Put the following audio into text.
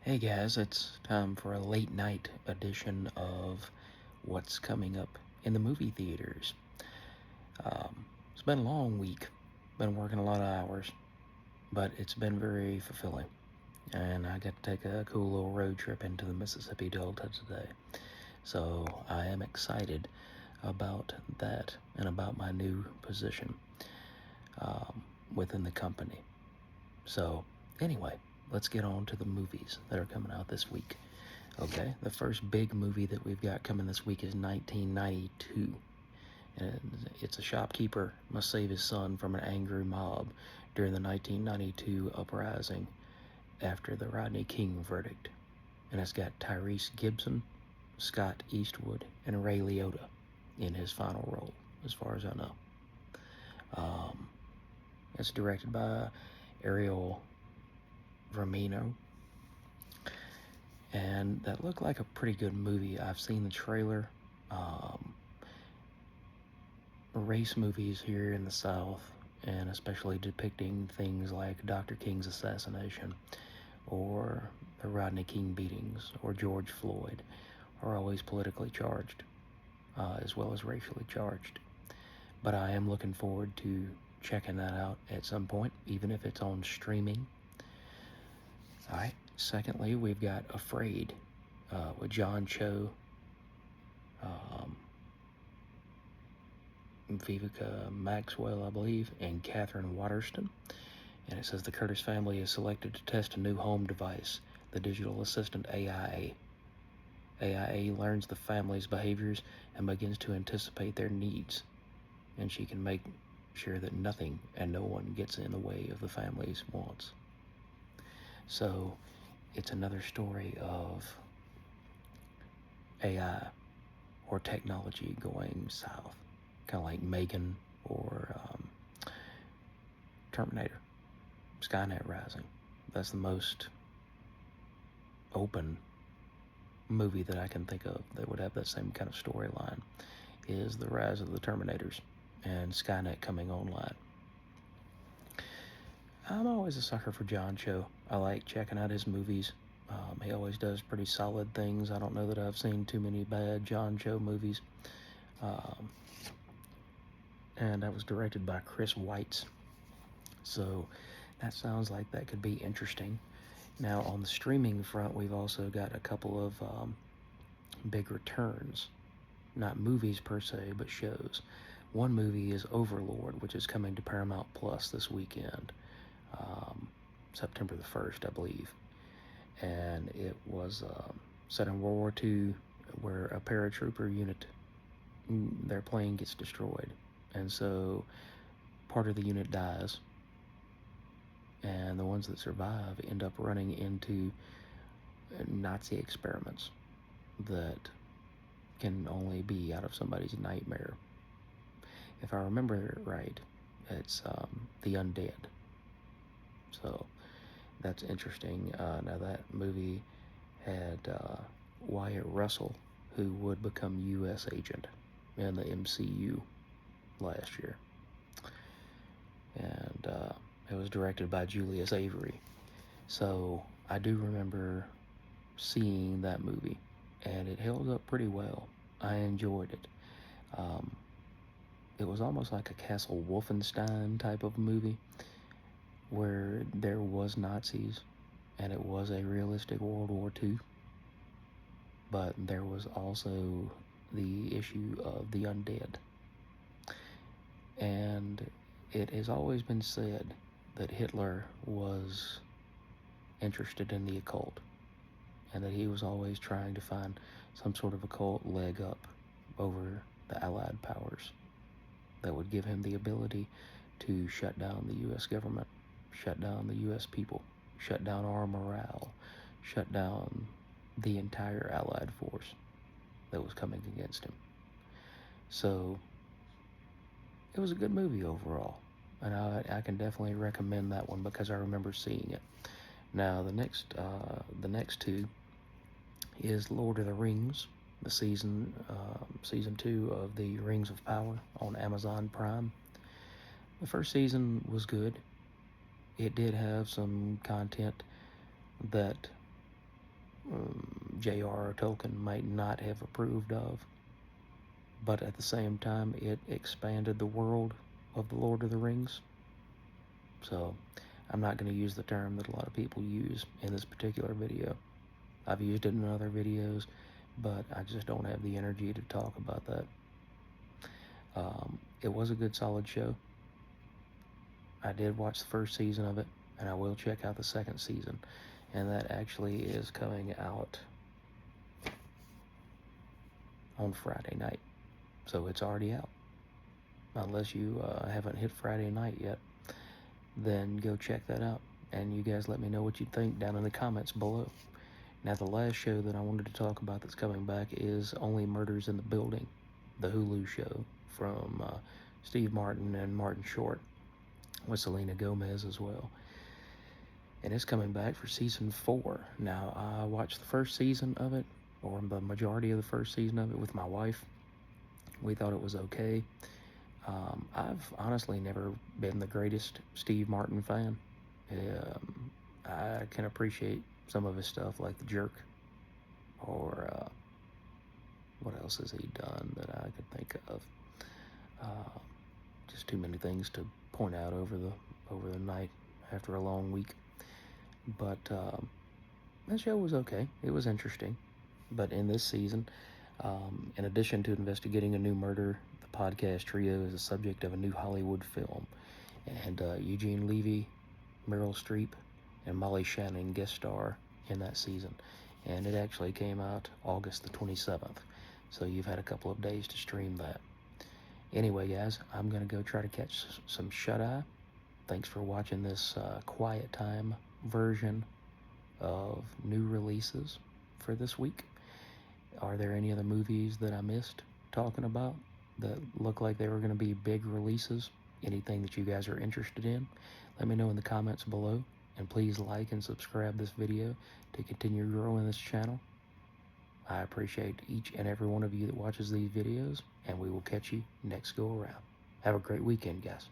Hey guys, it's time for a late night edition of what's coming up in the movie theaters. It's been a long week, been working a lot of hours, but it's been very fulfilling. And I got to take a cool little road trip into the Mississippi Delta today. So I am excited about that and about my new position um, within the company. So, anyway, let's get on to the movies that are coming out this week. Okay, the first big movie that we've got coming this week is 1992. And it's a shopkeeper must save his son from an angry mob during the 1992 uprising after the Rodney King verdict. And it's got Tyrese Gibson, Scott Eastwood, and Ray Liotta in his final role, as far as I know. It's directed by Ariel Vermino, and that looked like a pretty good movie. I've seen the trailer. Race movies here in the South, and especially depicting things like Dr. King's assassination or the Rodney King beatings or George Floyd, are always politically charged, as well as racially charged. But I am looking forward to checking that out at some point, even if it's on streaming. All right. Secondly, we've got Afraid with John Cho, Vivica Maxwell, I believe, and Catherine Waterston. And it says the Curtis family is selected to test a new home device, the digital assistant AIA. AIA learns the family's behaviors and begins to anticipate their needs, and she can make sure that nothing and no one gets in the way of the family's wants. So it's another story of AI or technology going south, kind of like Megan or Terminator, Skynet Rising. That's the most open movie that I can think of that would have that same kind of storyline, is the rise of the Terminators and Skynet coming online. I'm always a sucker for John Cho. I like checking out his movies. He always does pretty solid things. I don't know that I've seen too many bad John Cho movies. And that was directed by Chris Weitz. So that sounds like that could be interesting. Now, on the streaming front, we've also got a couple of big returns. Not movies per se, but shows. One movie is Overlord, which is coming to Paramount Plus this weekend, September the 1st, I believe. And it was set in World War II, where a paratrooper unit, their plane gets destroyed. And so part of the unit dies, and the ones that survive end up running into Nazi experiments that can only be out of somebody's nightmare. If I remember it right, it's The Undead. So that's interesting. Now that movie had Wyatt Russell, who would become U.S. agent in the MCU last year. And it was directed by Julius Avery. So I do remember seeing that movie, and it held up pretty well. I enjoyed it. It was almost like a Castle Wolfenstein type of movie, where there was Nazis, and it was a realistic World War II, but there was also the issue of the undead. And it has always been said that Hitler was interested in the occult, and that he was always trying to find some sort of occult leg up over the Allied powers that would give him the ability to shut down the U.S. government, shut down the U.S. people, shut down our morale, shut down the entire Allied force that was coming against him. So it was a good movie overall, and I can definitely recommend that one because I remember seeing it. Now the next two is Lord of the Rings, the season 2 of the Rings of Power on Amazon Prime. The first season was good. It did have some content that J.R.R. Tolkien might not have approved of, but at the same time, it expanded the world of the Lord of the Rings. So I'm not going to use the term that a lot of people use in this particular video. I've used it in other videos, but I just don't have the energy to talk about that. It was a good, solid show. I did watch the first season of it, and I will check out the second season, and that actually is coming out on Friday night, so it's already out. Unless you haven't hit Friday night yet, then go check that out, and you guys let me know what you think down in the comments below. Now, the last show that I wanted to talk about that's coming back is Only Murders in the Building, the Hulu show from Steve Martin and Martin Short, with Selena Gomez as well. And it's coming back for season 4. Now, I watched the first season of it, or the majority of the first season of it, with my wife. We thought it was okay. I've honestly never been the greatest Steve Martin fan. I can appreciate some of his stuff, like The Jerk, or what else has he done that I could think of? Just too many things to point out over the night after a long week. But that show was okay. It was interesting. But in this season, in addition to investigating a new murder, the podcast trio is the subject of a new Hollywood film. And Eugene Levy, Meryl Streep, and Molly Shannon guest star in that season. And it actually came out August the 27th. So you've had a couple of days to stream that. Anyway, guys, I'm going to go try to catch some shut-eye. Thanks for watching this quiet time version of new releases for this week. Are there any other movies that I missed talking about that look like they were going to be big releases? Anything that you guys are interested in? Let me know in the comments below. And please like and subscribe this video to continue growing this channel. I appreciate each and every one of you that watches these videos, and we will catch you next go around. Have a great weekend, guys.